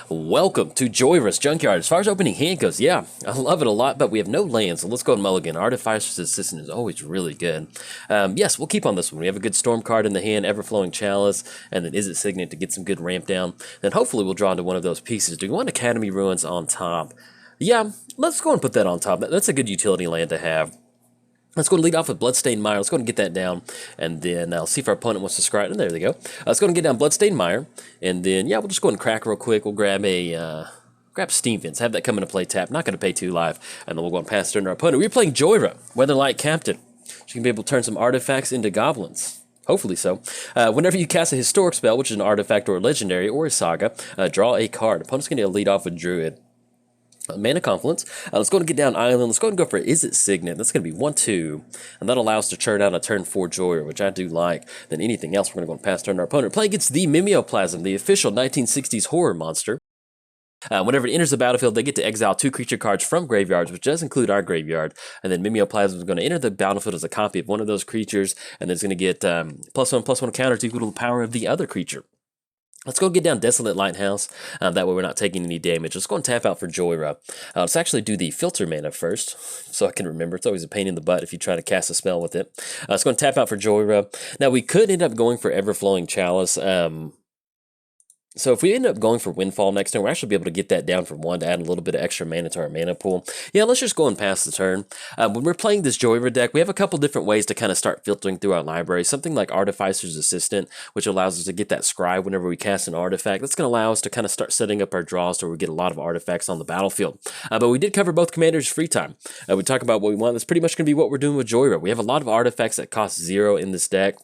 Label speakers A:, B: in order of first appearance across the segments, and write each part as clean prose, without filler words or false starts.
A: Welcome to Jhoira's Junkyard. As far as opening hand goes, yeah, I love it a lot, but we have no land, so let's go and mulligan. Artificer's Assistant is always really good. Yes, we'll keep on this one. We have a good Storm card in the hand, Everflowing Chalice, and then Is It Signet to get some good ramp down. Then hopefully we'll draw into one of those pieces. Do we want Academy Ruins on top? Yeah, let's go and put that on top. That's a good utility land to have. Let's go and lead off with Bloodstained Mire. Let's go and get that down, and then I'll see if our opponent wants to scry it. And there they go. Let's go and get down Bloodstained Mire, and then, yeah, we'll just go and crack real quick. We'll grab a, grab Steam Vents. Have that come into play tap. Not going to pay 2 life, and then we'll go and pass it turn to our opponent. We're playing Jhoira, Weatherlight Captain. She can be able to turn some artifacts into goblins. Hopefully so. Whenever you cast a historic spell, which is an artifact or a legendary or a saga, draw a card. Opponent's going to lead off with Druid. Mana Confluence. Let's go and get down Island. Let's go and go for Is It Signet. That's going to be 1-2. And that allows us to churn out a turn 4 Jhoira, which I do like. Then anything else, we're going to go and pass turn to our opponent. Play against the Mimeoplasm, the official 1960s horror monster. Whenever it enters the battlefield, they get to exile 2 creature cards from graveyards, which does include our graveyard. And then Mimeoplasm is going to enter the battlefield as a copy of one of those creatures, and then it's going to get +1/+1 counters equal to the power of the other creature. Let's go get down Desolate Lighthouse. That way we're not taking any damage. Let's go and tap out for Jhoira. Let's actually do the filter mana first, so I can remember. It's always a pain in the butt if you try to cast a spell with it. Let's go and tap out for Jhoira. Now we could end up going for Everflowing Chalice. So if we end up going for Windfall next turn, we'll actually be able to get that down from 1 to add a little bit of extra mana to our mana pool. Yeah, let's just go and pass the turn. When we're playing this Jhoira deck, we have a couple different ways to kind of start filtering through our library. Something like Artificer's Assistant, which allows us to get that scribe whenever we cast an artifact. That's going to allow us to kind of start setting up our draws so we get a lot of artifacts on the battlefield. But we did cover both commanders' free time. We talk about what we want. That's pretty much going to be what we're doing with Jhoira. We have a lot of artifacts that cost 0 in this deck.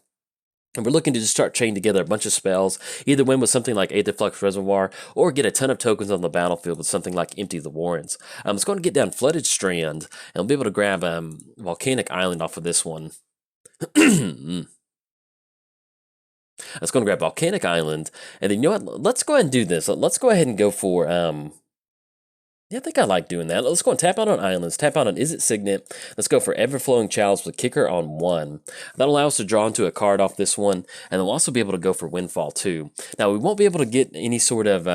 A: And we're looking to just start chaining together a bunch of spells, either win with something like Aetherflux Reservoir, or get a ton of tokens on the battlefield with something like Empty the Warrens. Let's go and get down Flooded Strand, and we'll be able to grab Volcanic Island off of this one. Let's go and grab Volcanic Island, and then you know what? Let's go ahead and do this. Let's go ahead and go for yeah, I think I like doing that. Let's go and tap out on Islands, tap out on Is It Signet. Let's go for Everflowing Chalice with Kicker on 1. That'll allow us to draw into a card off this one, and then we'll also be able to go for Windfall too. Now, we won't be able to get any sort of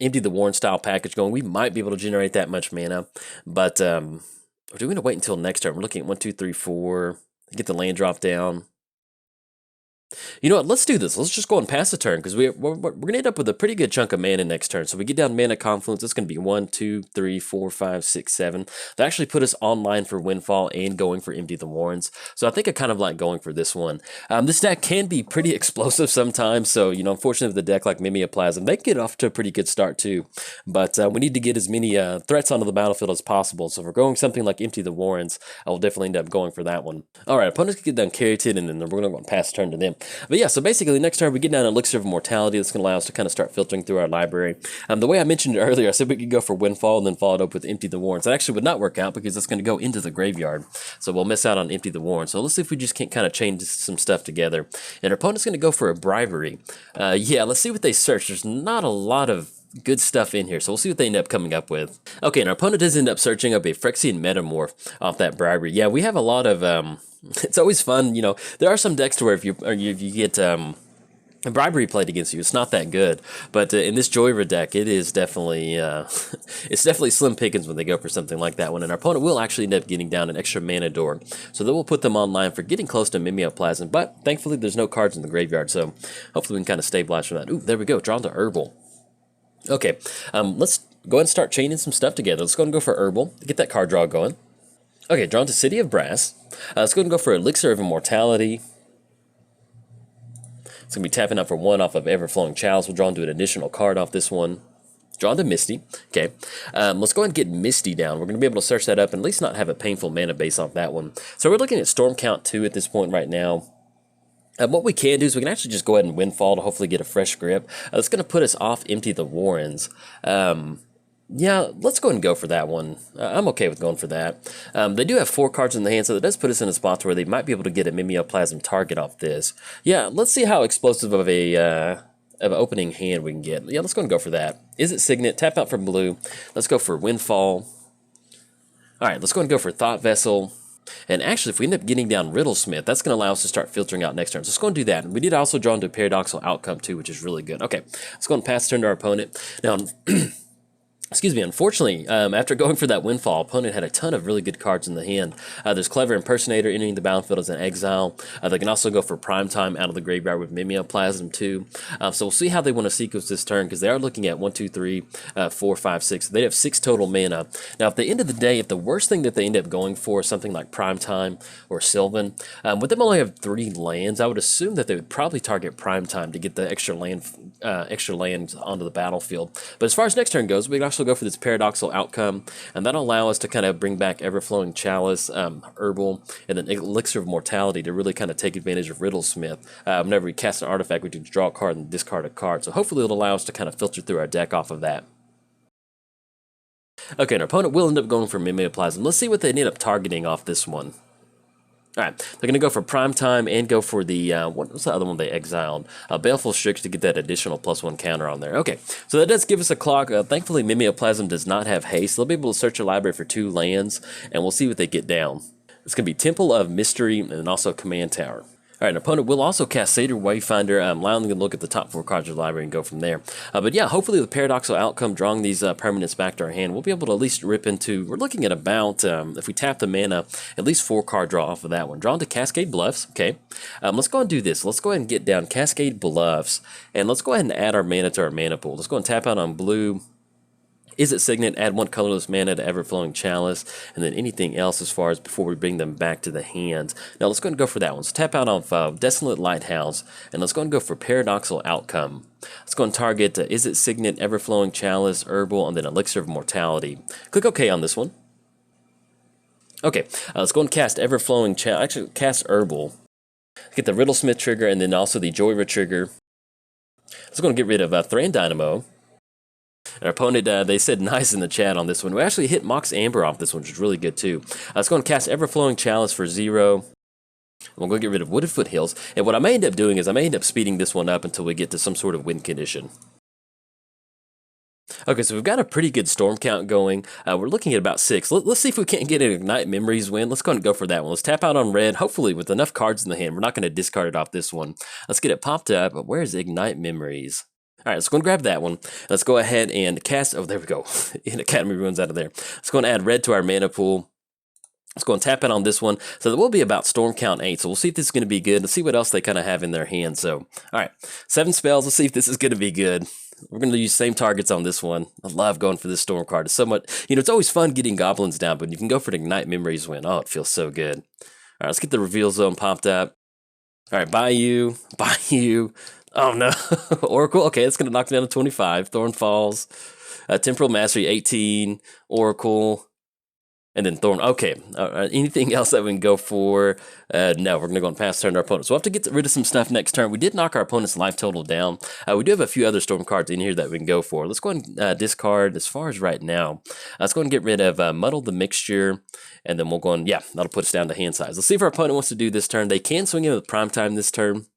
A: Empty the Warren style package going. We might be able to generate that much mana, but we're going to wait until next turn. We're looking at 1, 2, 3, 4, get the land drop down. You know what, let's do this. Let's just go and pass the turn, because we're going to end up with a pretty good chunk of mana next turn. So we get down Mana Confluence. It's going to be 1, 2, 3, 4, 5, 6, 7. That actually put us online for Windfall and going for Empty the Warrens. So I think I kind of like going for this one. This deck can be pretty explosive sometimes. So, you know, unfortunately with a deck like Mimeoplasm, they get off to a pretty good start too. But we need to get as many threats onto the battlefield as possible. So if we're going something like Empty the Warrens, I will definitely end up going for that one. All right, opponents can get down Carroted, and then we're going to go and pass the turn to them. But yeah, so basically next turn we get down Elixir of Mortality. That's going to allow us to kind of start filtering through our library. The way I mentioned it earlier, I said we could go for Windfall and then follow it up with Empty the Warrens. That actually would not work out because that's going to go into the graveyard. So we'll miss out on Empty the Warrens. So let's see if we just can't kind of chain some stuff together. And our opponent's going to go for a Bribery. Yeah, let's see what they search. There's not a lot of good stuff in here, so we'll see what they end up coming up with. Okay, and our opponent does end up searching up a Phyrexian Metamorph off that Bribery. Yeah, we have a lot of it's always fun, you know. There are some decks to where if you get a Bribery played against you, it's not that good. But in this Jhoira deck, it is definitely it's definitely slim pickings when they go for something like that one. And our opponent will actually end up getting down an extra mana door, so that will put them online for getting close to Mimeoplasm. But thankfully, there's no cards in the graveyard, so hopefully we can kind of stabilize from that. Ooh, there we go, drawn to Herbal. Okay, let's go ahead and start chaining some stuff together. Let's go and go for Herbal, get that card draw going. Okay, drawn to City of Brass. Let's go ahead and go for Elixir of Immortality. It's going to be tapping up for 1 off of Everflowing Chalice. We'll draw into an additional card off this one. Drawn to Misty. Okay, let's go ahead and get Misty down. We're going to be able to search that up and at least not have a painful mana base off that one. So we're looking at Storm Count 2 at this point right now. What we can do is we can actually just go ahead and Windfall to hopefully get a fresh grip. That's going to put us off Empty the Warrens. Yeah, let's go ahead and go for that one. I'm okay with going for that. They do have 4 cards in the hand, so that does put us in a spot where they might be able to get a Mimeoplasm target off this. Yeah, let's see how explosive of an opening hand we can get. Yeah, let's go and go for that. Is It Signet? Tap out for blue. Let's go for Windfall. All right, let's go and go for Thought Vessel.
B: And actually, if we end up getting down Riddlesmith, that's going to allow us to start filtering out next turn. So let's go and do that. And we did also draw into a paradoxical outcome too, which is really good. Okay, let's go and pass turn to our opponent. Now, excuse me, unfortunately, after going for that windfall, opponent had a ton of really good cards in the hand. There's Clever Impersonator entering the battlefield as an exile. They can also go for Primetime out of the graveyard with Mimeoplasm too. So we'll see how they want to sequence this turn, because they are looking at 1, 2, 3, 4, 5, 6. They have 6 total mana. Now, at the end of the day, if the worst thing that they end up going for is something like Primetime or Sylvan, with them only have 3 lands, I would assume that they would probably target Primetime to get the extra lands onto the battlefield. But as far as next turn goes, we can also go for this paradoxical outcome, and that'll allow us to kind of bring back Everflowing Chalice, Herbal, and then Elixir of Mortality to really kind of take advantage of Riddlesmith. Whenever we cast an artifact, we can draw a card and discard a card. So hopefully it'll allow us to kind of filter through our deck off of that. Okay, and our opponent will end up going for Mimeoplasm. Let's see what they end up targeting off this one. Alright, they're going to go for Primetime and go for the, what was the other one they exiled? Baleful Strix to get that additional +1 counter on there. Okay, so that does give us a clock. Thankfully, Mimeoplasm does not have haste. They'll be able to search a library for 2 lands, and we'll see what they get down. It's going to be Temple of Mystery and then also Command Tower. Alright, an opponent will also cast Satyr Wayfinder, allowing them to look at the top 4 cards of the library and go from there. But yeah, hopefully with Paradoxical Outcome, drawing these permanents back to our hand, we'll be able to at least rip into, we're looking at about, if we tap the mana, at least 4 card draw off of that one. Drawn to Cascade Bluffs, okay. Let's go and do this. Let's go ahead and get down Cascade Bluffs, and let's go ahead and add our mana to our mana pool. Let's go and tap out on blue. Is it Signet? Add 1 colorless mana to Everflowing Chalice, and then anything else as far as before we bring them back to the hand. Now let's go and go for that one. So tap out on Desolate Lighthouse, and let's go and go for Paradoxical Outcome. Let's go and target Is it Signet, Everflowing Chalice, Herbal, and then Elixir of Mortality. Click OK on this one. Okay, let's go and cast Everflowing Chalice. Actually, cast Herbal. Get the Riddlesmith trigger, and then also the Jhoira trigger. Let's go and get rid of Thran Dynamo. Our opponent, they said nice in the chat on this one. We actually hit Mox Amber off this one, which is really good too. Let's go and cast Everflowing Chalice for 0. We'll go get rid of Wooded Foothills. And what I may end up doing is I may end up speeding this one up until we get to some sort of win condition. Okay, so we've got a pretty good storm count going. We're looking at about 6. Let's see if we can't get an Ignite Memories win. Let's go and go for that one. Let's tap out on red. Hopefully, with enough cards in the hand, we're not going to discard it off this one. Let's get it popped up. But where's Ignite Memories? All right, let's go and grab that one. Let's go ahead and cast. Oh, there we go. In Academy Ruins out of there. Let's go and add red to our mana pool. Let's go and tap it on this one. So that will be about storm count 8. So we'll see if this is going to be good. Let's see what else they kind of have in their hand. So, all right, 7 spells. Let's see if this is going to be good. We're going to use same targets on this one. I love going for this storm card. It's so much, it's always fun getting goblins down, but you can go for an Ignite Memories win. Oh, it feels so good. All right, let's get the reveal zone popped up. All right, Bayou. Oh no, Oracle. Okay, it's gonna knock down to 25. Thorn Falls, Temporal Mastery 18, Oracle, and then Thorn. Okay, anything else that we can go for? No, we're gonna go and pass turn to our opponent. So we'll have to get rid of some stuff next turn. We did knock our opponent's life total down. We do have a few other storm cards in here that we can go for. Let's go and discard as far as right now. Let's go and get rid of Muddle the Mixture, and then we'll go and that'll put us down to hand size. Let's see if our opponent wants to do this turn. They can swing in with Primetime this turn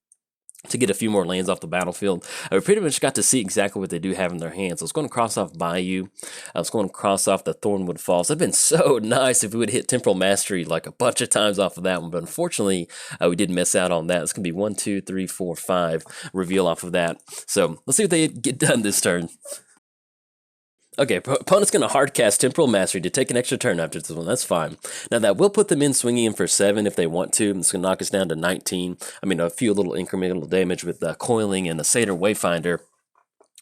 B: to get a few more lands off the battlefield. We pretty much got to see exactly what they do have in their hands. So let's go and cross off Bayou. Let's go and cross off the Thornwood Falls. It'd been so nice if we would hit Temporal Mastery like a bunch of times off of that one, but unfortunately, we did miss out on that. It's going to be 1, 2, 3, 4, 5 reveal off of that. So let's see what they get done this turn. Okay, opponent's going to hard cast Temporal Mastery to take an extra turn after this one. That's fine. Now, that will put them in swinging in for 7 if they want to. It's going to knock us down to 19. I mean, a few little incremental damage with Coiling and the Satyr Wayfinder.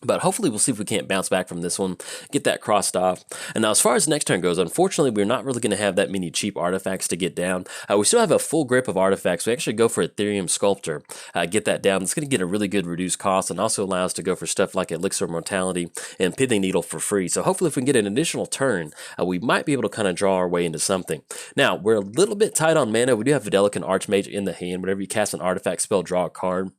B: But hopefully we'll see if we can't bounce back from this one, get that crossed off. And now as far as next turn goes, unfortunately, we're not really going to have that many cheap artifacts to get down. We still have a full grip of artifacts. We actually go for Ethereum Sculptor, get that down. It's going to get a really good reduced cost and also allow us to go for stuff like Elixir of Mortality and Pithing Needle for free. So hopefully if we can get an additional turn, we might be able to kind of draw our way into something. Now, we're a little bit tight on mana. We do have Videlican Archmage in the hand. Whenever you cast an artifact spell, draw a card.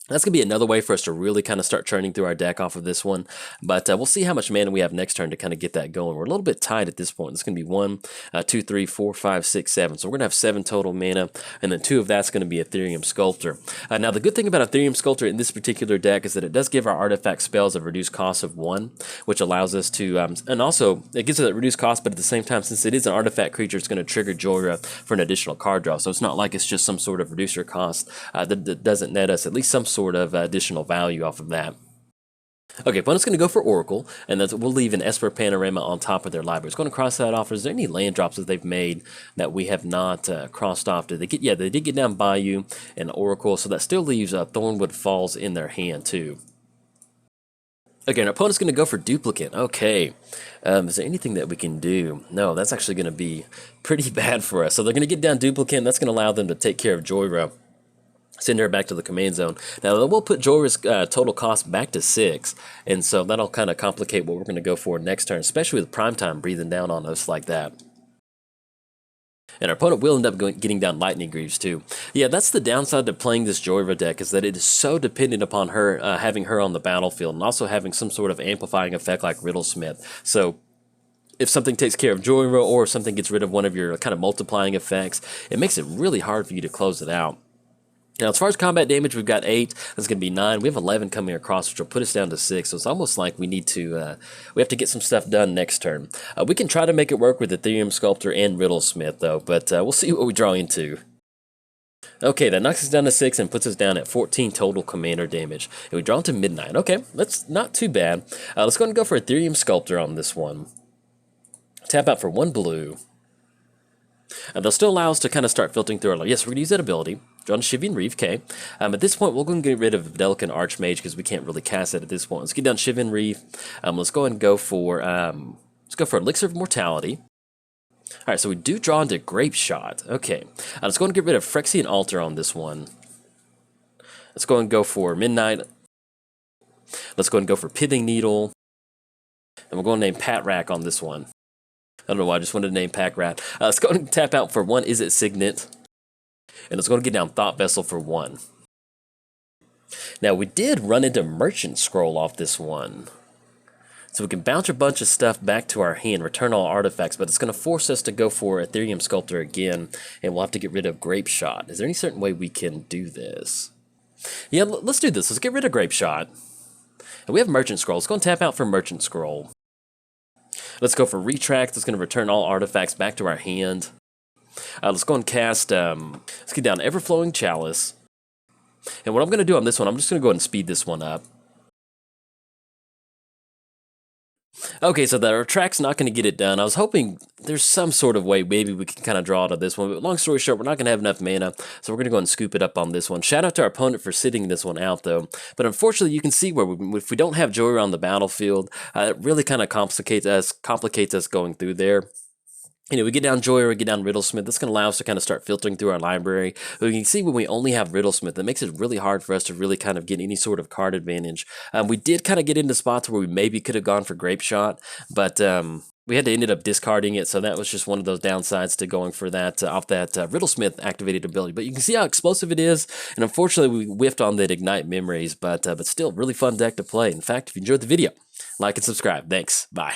B: That's going to be another way for us to really kind of start churning through our deck off of this one. But we'll see how much mana we have next turn to kind of get that going. We're a little bit tight at this point. It's going to be 1, 2, 3, 4, 5, 6, 7. So we're going to have 7 total mana, and then 2 of that's going to be Ethereum Sculptor. Now, the good thing about Ethereum Sculptor in this particular deck is that it does give our artifact spells a reduced cost of 1, which allows us to, and also it gives it a reduced cost, but at the same time, since it is an artifact creature, it's going to trigger Jhoira for an additional card draw. So it's not like it's just some sort of reducer cost that doesn't net us at least some sort of additional value off of that. Okay, opponent's going to go for Oracle, and we'll leave an Esper Panorama on top of their library. It's going to cross that off. Is there any land drops that they've made that we have not crossed off? Did they get? Yeah, they did get down Bayou and Oracle, so that still leaves Thornwood Falls in their hand too. Okay, our opponent's going to go for Duplicate. Okay, is there anything that we can do? No, that's actually going to be pretty bad for us. So they're going to get down Duplicate, and that's going to allow them to take care of Jhoira. Send her back to the command zone. Now, we'll put Jhoira's total cost back to 6, and so that'll kind of complicate what we're going to go for next turn, especially with Primetime breathing down on us like that. And our opponent will end up getting down Lightning Greaves too. Yeah, that's the downside to playing this Jhoira deck, is that it is so dependent upon her having her on the battlefield, and also having some sort of amplifying effect like Riddlesmith. So if something takes care of Jhoira, or if something gets rid of one of your kind of multiplying effects, it makes it really hard for you to close it out. Now, as far as combat damage, we've got 8. That's going to be 9. We have 11 coming across, which will put us down to 6. So it's almost like we need to, we have to get some stuff done next turn. We can try to make it work with Ethereum Sculptor and Riddlesmith, though, but we'll see what we draw into. Okay, that knocks us down to 6 and puts us down at 14 total commander damage. And we draw into Midnight. Okay, that's not too bad. Let's go ahead and go for Ethereum Sculptor on this one. Tap out for 1 blue. They'll still allow us to kind of start filtering through our... Yes, we're going to use that ability. Draw Shivan Reef, okay. At this point, we're going to get rid of Delicate Archmage because we can't really cast it at this point. Let's get down Shivan Reef. Let's go ahead and go for Elixir of Mortality. All right, so we do draw into Grape Shot. Okay, let's go and get rid of Phyrexian Altar on this one. Let's go and go for Midnight. Let's go and go for Pithing Needle. And we're going to name Pat Rack on this one. I don't know why, I just wanted to name Pack Rat. Let's go and tap out for 1 Izzet Signet. And let's go and get down Thought Vessel for 1. Now, we did run into Merchant Scroll off this one. So we can bounce a bunch of stuff back to our hand, return all artifacts, but it's going to force us to go for Ethereum Sculptor again, and we'll have to get rid of Grape Shot. Is there any certain way we can do this? Yeah, let's do this. Let's get rid of Grape Shot. And we have Merchant Scroll. Let's go and tap out for Merchant Scroll. Let's go for Retract. That's going to return all artifacts back to our hand. Let's go and cast, let's get down Everflowing Chalice. And what I'm going to do on this one, I'm just going to go ahead and speed this one up. Okay, so the Retract's not going to get it done. I was hoping there's some sort of way maybe we can kind of draw out of this one. But long story short, we're not going to have enough mana, so we're going to go and scoop it up on this one. Shout out to our opponent for sitting this one out, though. But unfortunately, you can see where if we don't have Jhoira on the battlefield, it really kind of complicates us going through there. You know, we get down Jhoira, we get down Riddlesmith. That's going to allow us to kind of start filtering through our library. But you can see when we only have Riddlesmith, that makes it really hard for us to really kind of get any sort of card advantage. We did kind of get into spots where we maybe could have gone for Grape Shot, but we had to end up discarding it, so that was just one of those downsides to going for that off that Riddlesmith activated ability. But you can see how explosive it is, and unfortunately we whiffed on that Ignite Memories, but still, really fun deck to play. In fact, if you enjoyed the video, like and subscribe. Thanks. Bye.